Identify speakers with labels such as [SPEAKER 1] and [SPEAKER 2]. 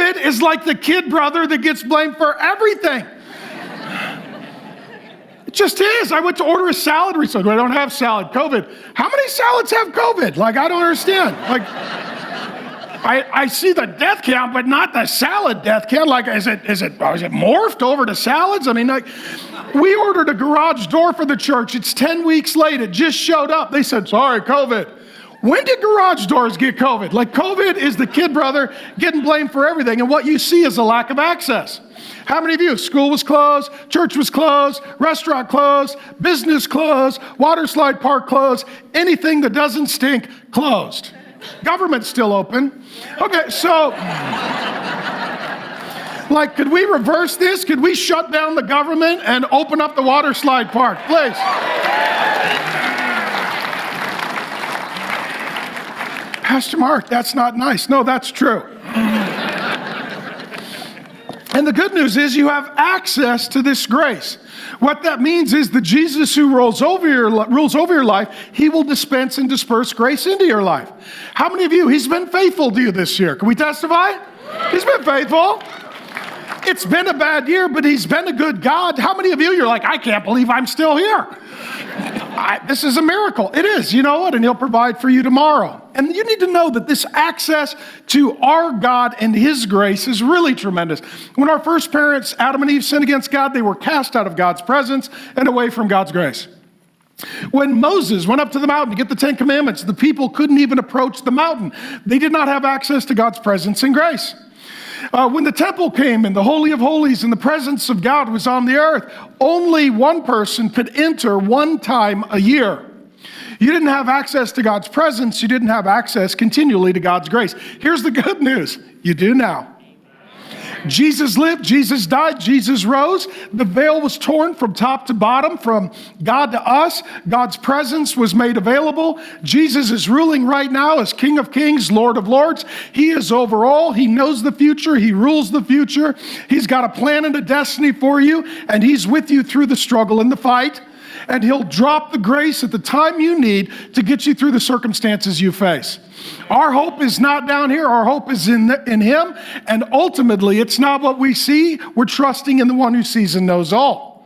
[SPEAKER 1] COVID is like the kid brother that gets blamed for everything. It just is. I went to order a salad recently. I don't have salad. COVID. How many salads have COVID? Like, I don't understand. Like, I see the death count, but not the salad death count. Like, is it morphed over to salads? I mean, like, we ordered a garage door for the church. It's 10 weeks late. It just showed up. They said, sorry, COVID. When did garage doors get COVID? Like, COVID is the kid brother getting blamed for everything. And what you see is a lack of access. How many of you? School was closed, church was closed, restaurant closed, business closed, water slide park closed, anything that doesn't stink closed. Government's still open. Okay, so, like, could we reverse this? Could we shut down the government and open up the water slide park, please? Pastor Mark, that's not nice. No, that's true. And the good news is you have access to this grace. What that means is the Jesus who rules over your life, he will dispense and disperse grace into your life. How many of you, he's been faithful to you this year? Can we testify? He's been faithful. It's been a bad year, but he's been a good God. How many of you, you're like, I can't believe I'm still here. This is a miracle. It is, you know what? And he'll provide for you tomorrow. And you need to know that this access to our God and his grace is really tremendous. When our first parents, Adam and Eve, sinned against God, they were cast out of God's presence and away from God's grace. When Moses went up to the mountain to get the 10 Commandments, the people couldn't even approach the mountain. They did not have access to God's presence and grace. When the temple came and the Holy of Holies and the presence of God was on the earth, only one person could enter one time a year. You didn't have access to God's presence. You didn't have access continually to God's grace. Here's the good news. You do now. Jesus lived, Jesus died, Jesus rose. The veil was torn from top to bottom, from God to us. God's presence was made available. Jesus is ruling right now as King of Kings, Lord of Lords. He is over all. He knows the future. He rules the future. He's got a plan and a destiny for you, and he's with you through the struggle and the fight. And he'll drop the grace at the time you need to get you through the circumstances you face. Our hope is not down here. Our hope is in him. And ultimately, it's not what we see. We're trusting in the one who sees and knows all.